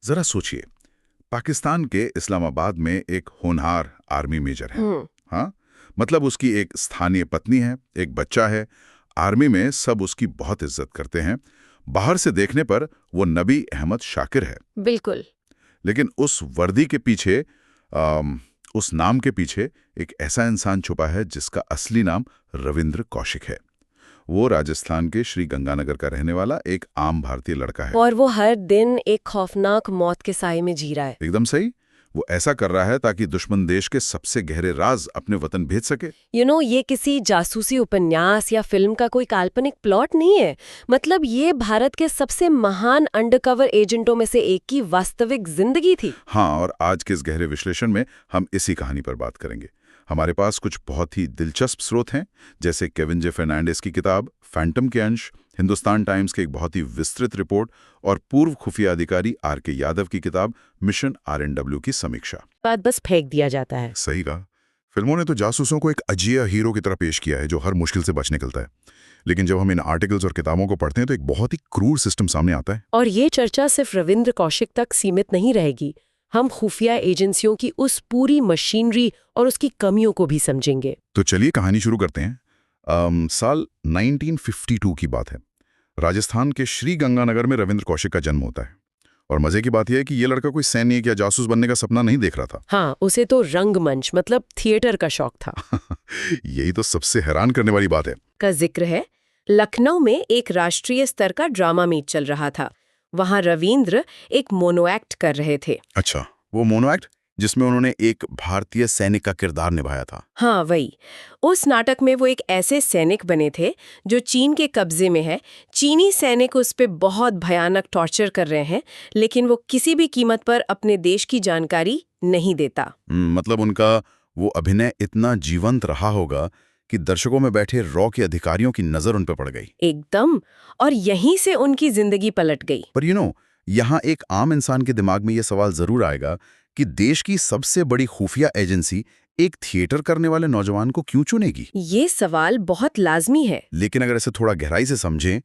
जरा सोचिए, पाकिस्तान के इस्लामाबाद में एक होनहार आर्मी मेजर है। हाँ, मतलब उसकी एक स्थानीय पत्नी है, एक बच्चा है। आर्मी में सब उसकी बहुत इज्जत करते हैं। बाहर से देखने पर वो नबी अहमद शाकिर है। बिल्कुल। लेकिन उस वर्दी के पीछे, उस नाम के पीछे एक ऐसा इंसान छुपा है जिसका असली नाम रविंद्र कौशिक है। वो राजस्थान के श्री गंगानगर का रहने वाला एक आम भारतीय लड़का है। और वो हर दिन एक खौफनाक मौत के साए में जी रहा है। एकदम सही। वो ऐसा कर रहा है ताकि दुश्मन देश के सबसे गहरे राज अपने वतन भेज सके। ये किसी जासूसी उपन्यास या फिल्म का कोई काल्पनिक प्लॉट नहीं है। मतलब ये भारत के सबसे महान अंडरकवर एजेंटों में से एक की वास्तविक जिंदगी थी। हाँ, और आज के इस गहरे विश्लेषण में हम इसी कहानी पर बात करेंगे। हमारे पास कुछ बहुत ही दिलचस्प स्रोत हैं, जैसे केविन जे फर्नांडिस की किताब फैंटम के अंश, हिंदुस्तान टाइम्स की एक बहुत ही विस्तृत रिपोर्ट और पूर्व खुफिया अधिकारी आर.के. यादव की किताब मिशन RNW की समीक्षा। बात बस फेंक दिया जाता है। सही कहा। फिल्मों ने तो जासूसों को एक अजीब हीरो की तरह पेश किया है जो हर मुश्किल से बच निकलता है। लेकिन जब हम इन आर्टिकल्स और किताबों को पढ़ते हैं तो एक बहुत ही क्रूर सिस्टम सामने आता है। और ये चर्चा सिर्फ रविंद्र कौशिक तक सीमित नहीं रहेगी। हम खुफिया एजेंसियों की उस पूरी मशीनरी और उसकी कमियों को भी समझेंगे। तो चलिए कहानी शुरू करते हैं। साल 1952 की बात है। राजस्थान के श्री गंगानगर में रविंद्र कौशिक का जन्म होता है। और मजे की बात यह है कि ये लड़का कोई सैनिक या जासूस बनने का सपना नहीं देख रहा था। हाँ, उसे तो रंगमंच मतलब थिएटर का शौक था। यही तो सबसे हैरान करने वाली बात है। का जिक्र है, लखनऊ में एक राष्ट्रीय स्तर का ड्रामा मीट चल रहा था। वहां रविंद्र एक मोनो एक्ट कर रहे थे। अच्छा, वो मोनो एक्ट जिसमें उन्होंने एक भारतीय सैनिक का किरदार निभाया था। हाँ, वही। उस नाटक में वो एक ऐसे सैनिक बने थे जो चीन के कब्जे में है। चीनी सैनिक उस पे बहुत भयानक टॉर्चर कर रहे हैं, लेकिन वो किसी भी कीमत पर अपने देश की जानकारी नहीं देता। मतलब उनका वो अभिनय इतना जीवंत रहा होगा कि दर्शकों में बैठे रॉ के अधिकारियों की नजर उन पर पड़ गई। एकदम। और यहीं से उनकी जिंदगी पलट गई। पर यहाँ एक आम इंसान के दिमाग में यह सवाल जरूर आएगा कि देश की सबसे बड़ी खुफिया एजेंसी एक थिएटर करने वाले नौजवान को क्यों चुनेगी? ये सवाल बहुत लाजमी है। लेकिन अगर इसे थोड़ा गहराई से समझें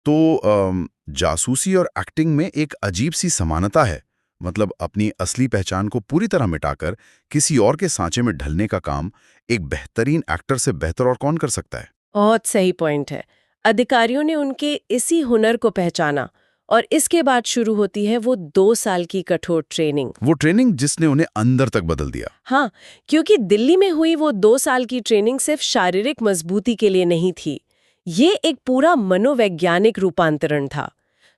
तो जासूसी और एक्टिंग में एक अजीब सी समानता है। मतलब अपनी असली पहचान को पूरी तरह मिटाकर किसी और के सांचे में ढलने का काम एक बेहतरीन एक्टर से बेहतर और कौन कर सकता है? बहुत सही पॉइंट है। अधिकारियों ने उनके इसी हुनर को पहचाना और इसके बाद शुरू होती है वो 2 साल की कठोर ट्रेनिंग। वो ट्रेनिंग जिसने उन्हें अंदर तक बदल दिया। हाँ, क्योंकि दिल्ली में हुई वो 2 साल की ट्रेनिंग सिर्फ शारीरिक मजबूती के लिए नहीं थी। ये एक पूरा मनोवैज्ञानिक रूपांतरण था।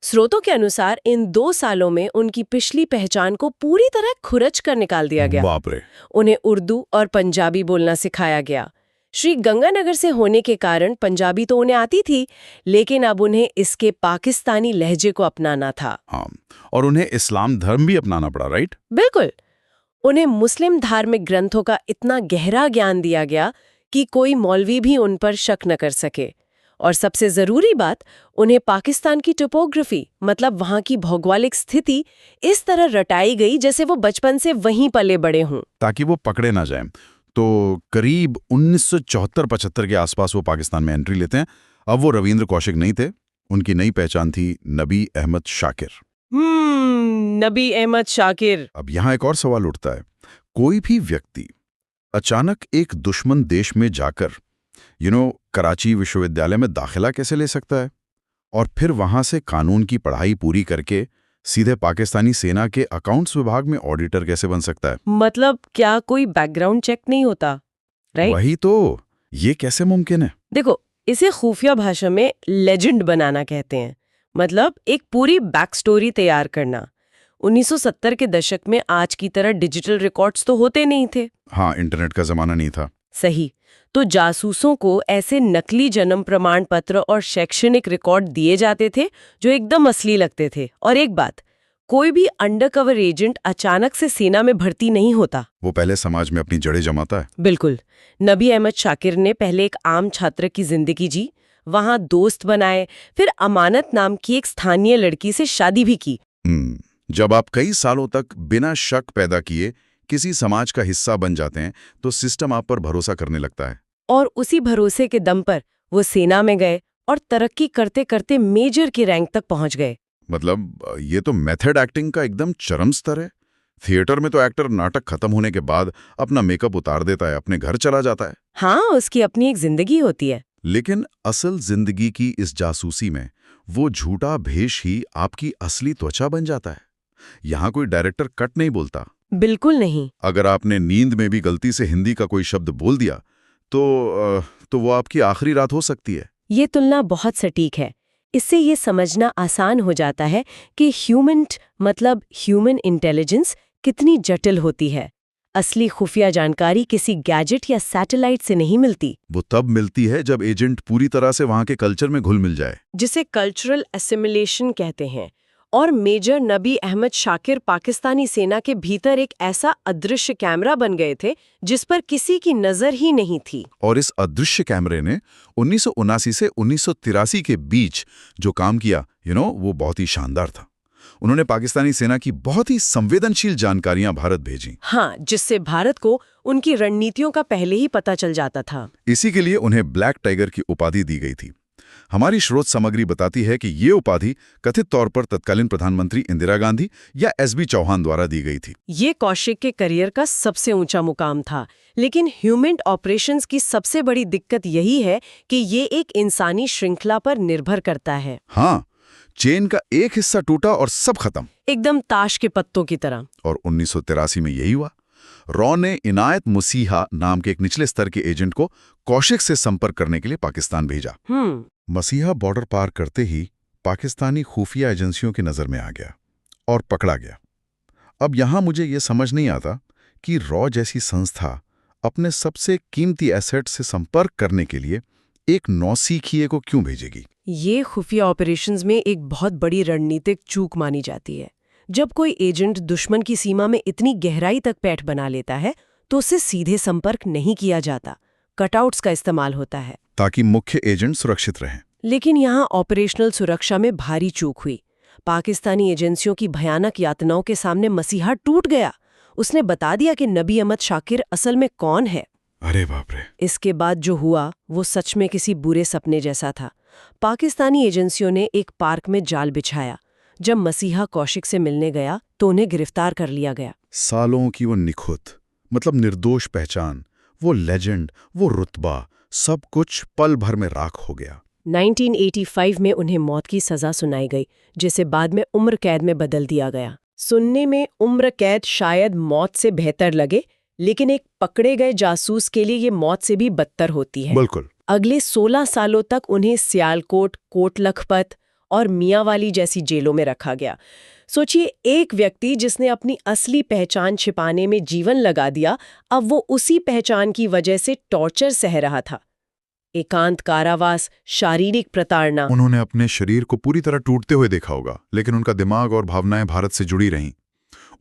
स्रोतों के अनुसार इन 2 सालों में उनकी पिछली पहचान को पूरी तरह खुरच कर निकाल दिया गया। बाप रे! उन्हें उर्दू और पंजाबी बोलना सिखाया गया। श्री गंगानगर से होने के कारण पंजाबी तो उन्हें आती थी, लेकिन अब उन्हें इसके पाकिस्तानी लहजे को अपनाना था। हाँ, और उन्हें इस्लाम धर्म भी अपनाना पड़ा, राइट? बिल्कुल। उन्हें मुस्लिम धार्मिक ग्रंथों का इतना गहरा ज्ञान दिया गया कि कोई मौलवी भी उन पर शक न कर सके। और सबसे जरूरी बात, उन्हें पाकिस्तान की टोपोग्राफी मतलब वहां की भौगोलिक स्थिति इस तरह रटाई गई जैसे वो बचपन से वहीं पले बड़े हों, ताकि वो पकड़े ना जाएं। तो करीब 1974-75 के आसपास वो पाकिस्तान में एंट्री लेते हैं। अब वो रविंद्र कौशिक नहीं थे, उनकी नई पहचान थी नबी अहमद शाकिर। नबी अहमद शाकिर। अब यहाँ एक और सवाल उठता है, कोई भी व्यक्ति अचानक एक दुश्मन देश में जाकर कराची विश्वविद्यालय में दाखिला कैसे ले सकता है? और फिर वहां से कानून की पढ़ाई पूरी करके सीधे पाकिस्तानी सेना के अकाउंट्स विभाग में ऑडिटर कैसे बन सकता है? मतलब क्या कोई बैकग्राउंड चेक नहीं होता? राइट? वही तो, ये कैसे मुमकिन है? देखो, इसे खुफिया भाषा में लेजेंड बनाना कहते हैं। मतलब एक पूरी बैक स्टोरी तैयार करना। 1970 के दशक में आज की तरह डिजिटल रिकॉर्ड्स तो होते नहीं थे। हाँ, इंटरनेट का जमाना नहीं था। सही। तो जासूसों को ऐसे नकली जन्म प्रमाण पत्र और शैक्षणिक रिकॉर्ड दिए जाते थे जो एकदम असली लगते थे। और एक बात, कोई भी अंडरकवर एजेंट अचानक से सेना में भर्ती नहीं होता। वो पहले समाज में अपनी जड़ें जमाता है। बिल्कुल। नबी अहमद शाकिर ने पहले एक आम छात्र की जिंदगी जी, वहां दोस्त बनाए, फिर अमानत नाम की एक स्थानीय लड़की से शादी भी की। जब आप कई सालों तक बिना शक पैदा किए किसी समाज का हिस्सा बन जाते हैं तो सिस्टम आप पर भरोसा करने लगता है। और उसी भरोसे के दम पर वो सेना में गए और तरक्की करते करते मेजर के रैंक तक पहुंच गए। मतलब ये तो मेथड एक्टिंग का एकदम चरम स्तर है। थिएटर में तो एक्टर नाटक खत्म होने के बाद अपना मेकअप उतार देता है, अपने घर चला जाता है। हाँ, उसकी अपनी एक जिंदगी होती है। लेकिन असल जिंदगी की इस जासूसी में वो झूठा भेष ही आपकी असली त्वचा बन जाता है। यहाँ कोई डायरेक्टर कट नहीं बोलता। बिल्कुल नहीं। अगर आपने नींद में भी गलती से हिंदी का कोई शब्द बोल दिया तो वो आपकी आखिरी रात हो सकती है। ये तुलना बहुत सटीक है। इससे ये समझना आसान हो जाता है कि ह्यूमन इंटेलिजेंस कितनी जटिल होती है। असली खुफिया जानकारी किसी गैजेट या सैटेलाइट से नहीं मिलती। वो तब मिलती है जब एजेंट पूरी तरह से वहां के कल्चर में घुल मिल जाए, जिसे कल्चरल एसिमिलेशन कहते हैं। और मेजर नबी अहमद शाकिर पाकिस्तानी सेना के भीतर एक ऐसा अदृश्य कैमरा बन गए थे जिस पर किसी की नजर ही नहीं थी। और इस अदृश्य कैमरे ने 1979 से 1983 के बीच जो काम किया वो बहुत ही शानदार था। उन्होंने पाकिस्तानी सेना की बहुत ही संवेदनशील जानकारियां भारत भेजी। हाँ, जिससे भारत को उनकी रणनीतियों का पहले ही पता चल जाता था। इसी के लिए उन्हें ब्लैक टाइगर की उपाधि दी गई थी। हमारी स्रोत सामग्री बताती है कि ये उपाधि कथित तौर पर तत्कालीन प्रधानमंत्री इंदिरा गांधी या एसबी चौहान द्वारा दी गई थी। ये कौशिक के करियर का सबसे ऊंचा मुकाम था। लेकिन ह्यूमन ऑपरेशंस की सबसे बड़ी दिक्कत यही है कि ये एक इंसानी श्रृंखला पर निर्भर करता है। हाँ, चेन का एक हिस्सा टूटा और सब खत्म, एकदम ताश के पत्तों की तरह। और 1983 में यही हुआ। रॉ ने इनायत मुसीहा नाम के एक निचले स्तर के एजेंट को कौशिक से संपर्क करने के लिए पाकिस्तान भेजा। मसीहा बॉर्डर पार करते ही पाकिस्तानी खुफिया एजेंसियों की नजर में आ गया और पकड़ा गया। अब यहां मुझे यह समझ नहीं आता कि रॉ जैसी संस्था अपने सबसे कीमती एसेट से संपर्क करने के लिए एक नौसीखिए को क्यों भेजेगी। ये खुफिया ऑपरेशंस में एक बहुत बड़ी रणनीतिक चूक मानी जाती है। जब कोई एजेंट दुश्मन की सीमा में इतनी गहराई तक पैठ बना लेता है तो उससे सीधे संपर्क नहीं किया जाता, कटआउट्स का इस्तेमाल होता है ताकि मुख्य एजेंट सुरक्षित रहें। लेकिन यहाँ ऑपरेशनल सुरक्षा में भारी चूक हुई। पाकिस्तानी एजेंसियों की भयानक यातनाओं के सामने मसीहा टूट गया। उसने बता दिया कि नबी अहमद शाकिर असल में कौन है। अरे बाप रे! इसके बाद जो हुआ वो सच में किसी बुरे सपने जैसा था। पाकिस्तानी एजेंसियों ने एक पार्क में जाल बिछाया। जब मसीहा कौशिक से मिलने गया तो उन्हें गिरफ्तार कर लिया गया। सालों की वो निखुत, मतलब निर्दोष पहचान, वो लेजेंड, वो रुतबा, सब कुछ पल भर में राख हो गया। 1985 में उन्हें मौत की सजा सुनाई गई, जिसे बाद में उम्र कैद में बदल दिया गया। सुनने में उम्र कैद शायद मौत से बेहतर लगे, लेकिन एक पकड़े गए जासूस के लिए ये मौत से भी बदतर होती है। बिल्कुल। अगले 16 सालों तक उन्हें सियालकोट, कोट लखपत और मियांवाली जैसी जेलों में रखा गया। सोचिए, एक व्यक्ति जिसने अपनी असली पहचान छिपाने में जीवन लगा दिया, अब वो उसी पहचान की वजह से टॉर्चर सह रहा था। एकांत कारावास, शारीरिक प्रताड़ना। उन्होंने अपने शरीर को पूरी तरह टूटते हुए देखा होगा, लेकिन उनका दिमाग और भावनाएं भारत से जुड़ी रहीं।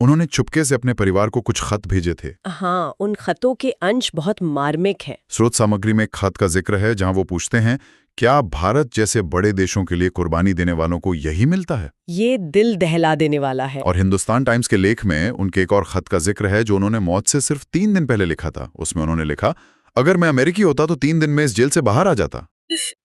उन्होंने चुपके से अपने परिवार को कुछ खत भेजे थे। हाँ, उन खतों के अंश बहुत मार्मिक हैं। स्रोत सामग्री में एक खत का जिक्र है जहां वो पूछते हैं, क्या भारत जैसे बड़े देशों के लिए कुर्बानी देने वालों को यही मिलता है? ये दिल दहला देने वाला है। और हिंदुस्तान टाइम्स के लेख में उनके एक और खत का जिक्र है जो उन्होंने मौत से सिर्फ 3 दिन पहले लिखा था। उसमें उन्होंने लिखा, अगर मैं अमेरिकी होता तो 3 दिन में इस जेल से बाहर आ जाता।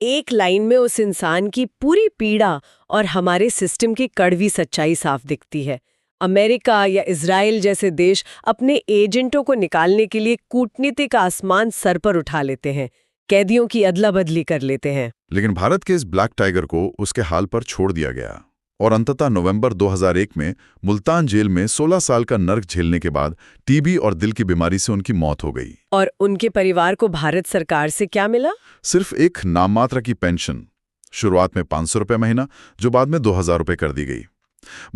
एक लाइन में उस इंसान की पूरी पीड़ा और हमारे सिस्टम की कड़वी सच्चाई साफ दिखती है। अमेरिका या इजराइल जैसे देश अपने एजेंटों को निकालने के लिए कूटनीतिक आसमान सर पर उठा लेते हैं, कैदियों की अदला बदली कर लेते हैं। लेकिन भारत के इस ब्लैक टाइगर को उसके हाल पर छोड़ दिया गया और अंततः नवंबर 2001 में मुल्तान जेल में 16 साल का नर्क झेलने के बाद टीबी और दिल की बीमारी से उनकी मौत हो गई। और उनके परिवार को भारत सरकार से क्या मिला? सिर्फ एक नाममात्र की पेंशन, शुरुआत में 500 रुपये महीना, जो बाद में 2000 रुपये कर दी गई।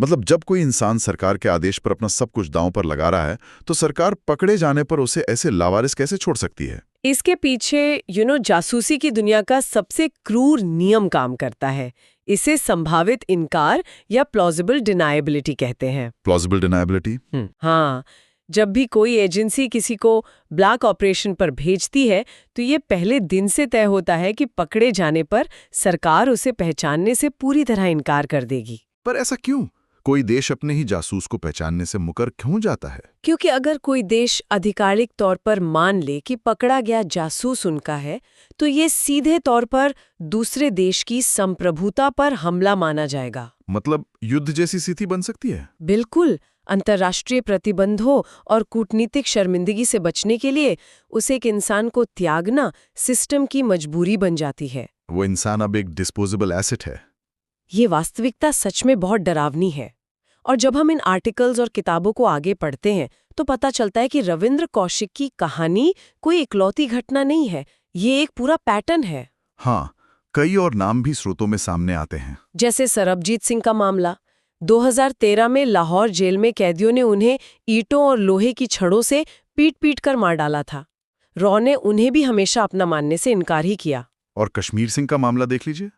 मतलब जब कोई इंसान सरकार के आदेश पर अपना सब कुछ दांव पर लगा रहा है तो सरकार पकड़े जाने पर उसे ऐसे लावारिस कैसे छोड़ सकती है? इसके पीछे जासूसी की दुनिया का सबसे क्रूर नियम काम करता है। इसे संभावित इनकार या प्लॉजिबल डिनायबिलिटी कहते हैं। प्लॉजिबल डिनायबिलिटी? हाँ, जब भी कोई एजेंसी किसी को ब्लैक ऑपरेशन पर भेजती है तो ये पहले दिन से तय होता है कि पकड़े जाने पर सरकार उसे पहचानने से पूरी तरह इनकार कर देगी। पर ऐसा क्यों? कोई देश अपने ही जासूस को पहचानने से मुकर क्यों जाता है? क्योंकि अगर कोई देश आधिकारिक तौर पर मान ले कि पकड़ा गया जासूस उनका है, तो ये सीधे तौर पर दूसरे देश की संप्रभुता पर हमला माना जाएगा। मतलब युद्ध जैसी स्थिति बन सकती है? बिल्कुल। अंतर्राष्ट्रीय प्रतिबंधों और कूटनीतिक शर्मिंदगी से बचने के लिए उसे एक इंसान को त्यागना सिस्टम की मजबूरी बन जाती है। वो इंसान अब एक डिस्पोजेबल एसेट है। ये वास्तविकता सच में बहुत डरावनी है। और जब हम इन आर्टिकल्स और किताबों को आगे पढ़ते हैं तो पता चलता है कि रविंद्र कौशिक की कहानी कोई इकलौती घटना नहीं है, ये एक पूरा पैटर्न है। हाँ, कई और नाम भी स्रोतों में सामने आते हैं। जैसे सरबजीत सिंह का मामला। 2013 में लाहौर जेल में कैदियों ने उन्हें ईंटों और लोहे की छड़ों से पीट-पीट कर मार डाला था। रॉ ने उन्हें भी हमेशा अपना मानने से इनकार ही किया। और कश्मीर सिंह का मामला देख लीजिए।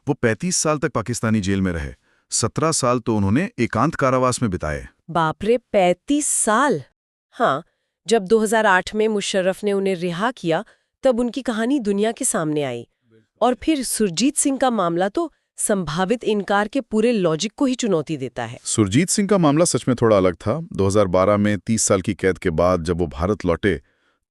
वो 35 साल तक पाकिस्तानी जेल में रहे। 17 साल तो उन्होंने एकांत कारावास में बिताए। बाप रे, 35 साल! हाँ, जब 2008 में मुशर्रफ ने उन्हें रिहा किया तब उनकी कहानी दुनिया के सामने आई। और फिर सुरजीत सिंह का मामला तो संभावित इनकार के पूरे लॉजिक को ही चुनौती देता है। सुरजीत सिंह का मामला सच में थोड़ा अलग था। 2012 में 30 साल की कैद के बाद जब वो भारत लौटे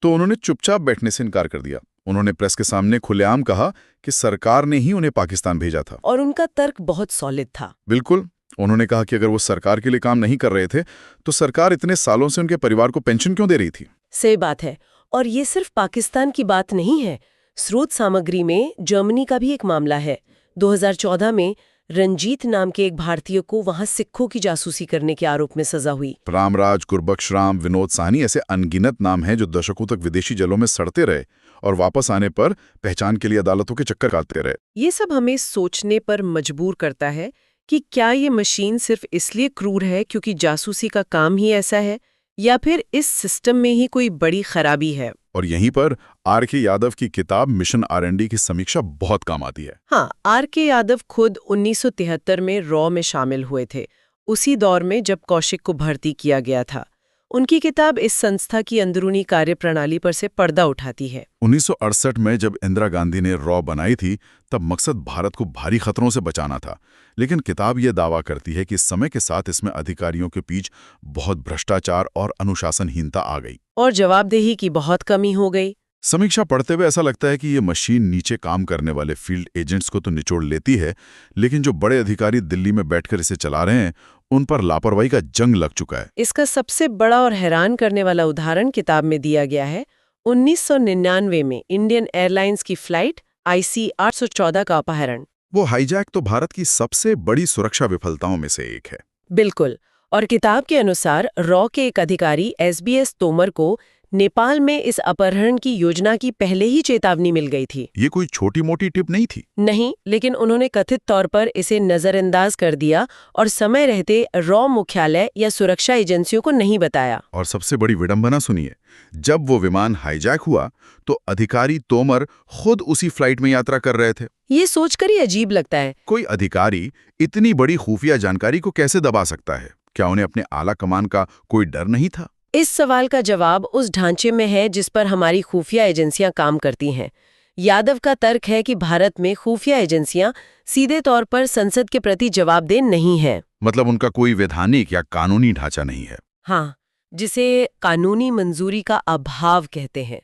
तो उन्होंने चुपचाप बैठने से इनकार कर दिया। उन्होंने प्रेस के सामने खुलेआम कहा कि सरकार ने ही उन्हें पाकिस्तान भेजा था। और उनका तर्क बहुत सॉलिड था। बिल्कुल। उन्होंने कहा कि अगर वो सरकार के लिए काम नहीं कर रहे थे तो सरकार इतने सालों से उनके परिवार को पेंशन क्यों दे रही थी। सही बात है। और ये सिर्फ पाकिस्तान की बात नहीं है। स्रोत सामग्री में जर्मनी का भी एक मामला है। 2014 में रंजीत नाम के एक भारतीय को वहां सिखों की जासूसी करने के आरोप में सजा हुई। रामराज, गुरबख्श राम, विनोद साहनी ऐसे अनगिनत नाम हैं जो दशकों तक विदेशी जेलों में सड़ते रहे और वापस आने पर पहचान के लिए अदालतों के चक्कर काटते रहे। ये सब हमें सोचने पर मजबूर करता है कि क्या ये मशीन सिर्फ इसलिए क्रूर है क्योंकि जासूसी का काम ही ऐसा है, या फिर इस सिस्टम में ही कोई बड़ी खराबी है। और यहीं पर आर.के. यादव की किताब मिशन आर.एन.डी. की समीक्षा बहुत काम आती है। हाँ, आर.के. यादव खुद 1973 में रॉ में शामिल हुए थे, उसी दौर में जब कौशिक को भर्ती किया गया था। उनकी किताब इस संस्था की अंदरूनी कार्यप्रणाली पर से पर्दा उठाती है। 1968 में जब इंदिरा गांधी ने रॉ बनाई थी तब मकसद भारत को भारी खतरों से बचाना था, लेकिन किताब ये दावा करती है कि समय के साथ इसमें अधिकारियों के बीच बहुत भ्रष्टाचार और अनुशासनहीनता आ गई और जवाबदेही की बहुत कमी हो गई। समीक्षा पढ़ते हुए ऐसा लगता है कि ये मशीन नीचे काम करने वाले फील्ड एजेंट्स को तो निचोड़ लेती है, लेकिन जो बड़े अधिकारी दिल्ली में बैठकर इसे चला रहे हैं उन पर लापरवाही का जंग लग चुका है। इसका सबसे बड़ा और हैरान करने वाला उदाहरण किताब में दिया गया है। 1999 में इंडियन एयरलाइंस की फ्लाइट IC 814 का अपहरण। वो हाईजैक तो भारत की सबसे बड़ी सुरक्षा विफलताओं में से एक है। बिल्कुल। और किताब के अनुसार रॉ के एक अधिकारी SBS तोमर को नेपाल में इस अपहरण की योजना की पहले ही चेतावनी मिल गई थी। ये कोई छोटी मोटी टिप नहीं थी। नहीं, लेकिन उन्होंने कथित तौर पर इसे नजरअंदाज कर दिया और समय रहते रॉ मुख्यालय या सुरक्षा एजेंसियों को नहीं बताया। और सबसे बड़ी विडंबना सुनिए, जब वो विमान हाईजैक हुआ तो अधिकारी तोमर खुद उसी फ्लाइट में यात्रा कर रहे थे। ये सोचकर ही अजीब लगता है। कोई अधिकारी इतनी बड़ी खुफिया जानकारी को कैसे दबा सकता है? क्या उन्हें अपने आला कमान का कोई डर नहीं था? इस सवाल का जवाब उस ढांचे में है जिस पर हमारी खुफिया एजेंसियां काम करती हैं। यादव का तर्क है कि भारत में खुफिया एजेंसियां सीधे तौर पर संसद के प्रति जवाबदेह नहीं हैं। मतलब उनका कोई वैधानिक या कानूनी ढांचा नहीं है। हाँ, जिसे कानूनी मंजूरी का अभाव कहते हैं।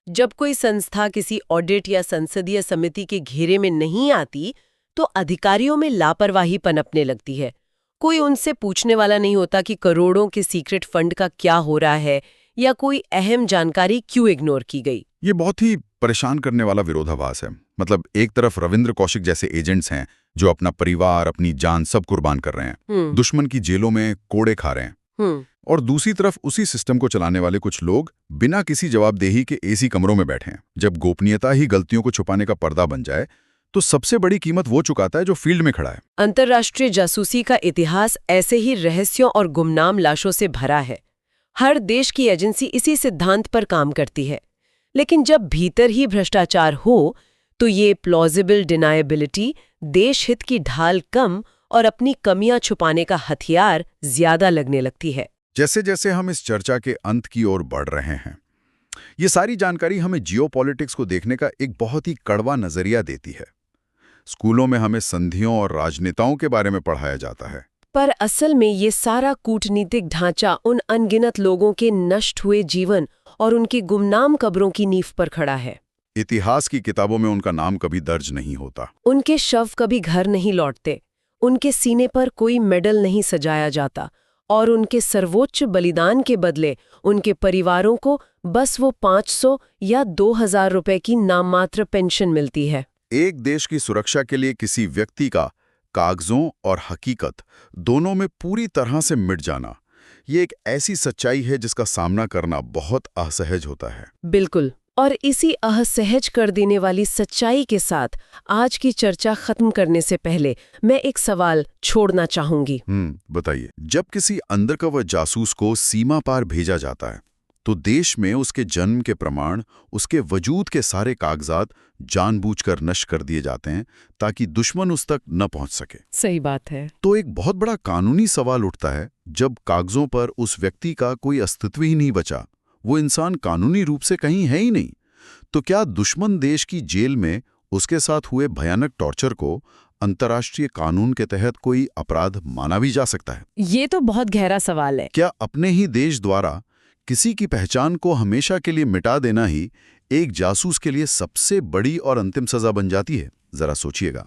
जब कोई संस्था किसी ऑडिट या संसदीय समिति के घेरे में नहीं आती तो अधिकारियों में लापरवाही पनपने लगती है। कोई उनसे पूछने वाला नहीं होता कि करोड़ों के सीक्रेट फंड का क्या हो रहा है या कोई अहम जानकारी क्यों इग्नोर की गई। ये बहुत ही परेशान करने वाला विरोधाभास है। मतलब एक तरफ रविंद्र कौशिक जैसे एजेंट्स हैं जो अपना परिवार, अपनी जान सब कुर्बान कर रहे हैं, दुश्मन की जेलों में कोड़े खा रहे हैं, और दूसरी तरफ उसी सिस्टम को चलाने वाले कुछ लोग बिना किसी जवाबदेही के एसी कमरों में बैठे हैं। जब गोपनीयता ही गलतियों को छुपाने का पर्दा बन जाए तो सबसे बड़ी कीमत वो चुकाता है जो फील्ड में खड़ा है। अंतर्राष्ट्रीय जासूसी का इतिहास ऐसे ही रहस्यों और गुमनाम लाशों से भरा है। हर देश की एजेंसी इसी सिद्धांत पर काम करती है, लेकिन जब भीतर ही भ्रष्टाचार हो तो ये प्लॉजिबल डिनायबिलिटी देश हित की ढाल कम और अपनी कमियां छुपाने का हथियार ज्यादा लगने लगती है। जैसे जैसे हम इस चर्चा के अंत की ओर बढ़ रहे हैं, ये सारी जानकारी हमें जियोपॉलिटिक्स को देखने का एक बहुत ही कड़वा नजरिया देती है। स्कूलों में हमें संधियों और राजनेताओं के बारे में पढ़ाया जाता है, पर असल में ये सारा कूटनीतिक ढांचा उन अनगिनत लोगों के नष्ट हुए जीवन और उनकी गुमनाम कब्रों की नींव पर खड़ा है। इतिहास की किताबों में उनका नाम कभी दर्ज नहीं होता। उनके शव कभी घर नहीं लौटते, उनके सीने पर कोई मेडल नहीं सजाया जाता और उनके सर्वोच्च बलिदान के बदले उनके परिवारों को बस वो 500 या 2000 रुपए की नाममात्र पेंशन मिलती है। एक देश की सुरक्षा के लिए किसी व्यक्ति का कागजों और हकीकत दोनों में पूरी तरह से मिट जाना, ये एक ऐसी सच्चाई है जिसका सामना करना बहुत असहज होता है। बिल्कुल। और इसी असहज कर देने वाली सच्चाई के साथ आज की चर्चा खत्म करने से पहले मैं एक सवाल छोड़ना चाहूंगी। बताइए। जब किसी अंडरकवर जासूस को सीमा पार भेजा जाता है तो देश में उसके जन्म के प्रमाण, उसके वजूद के सारे कागजात जानबूझकर नष्ट कर दिए जाते हैं ताकि दुश्मन उस तक न पहुंच सके। सही बात है। तो एक बहुत बड़ा कानूनी सवाल उठता है, जब कागजों पर उस व्यक्ति का कोई अस्तित्व ही नहीं बचा, वो इंसान कानूनी रूप से कहीं है ही नहीं, तो क्या दुश्मन देश की जेल में उसके साथ हुए भयानक टॉर्चर को अंतर्राष्ट्रीय कानून के तहत कोई अपराध माना भी जा सकता है? ये तो बहुत गहरा सवाल है। क्या अपने ही देश द्वारा किसी की पहचान को हमेशा के लिए मिटा देना ही एक जासूस के लिए सबसे बड़ी और अंतिम सजा बन जाती है? जरा सोचिएगा।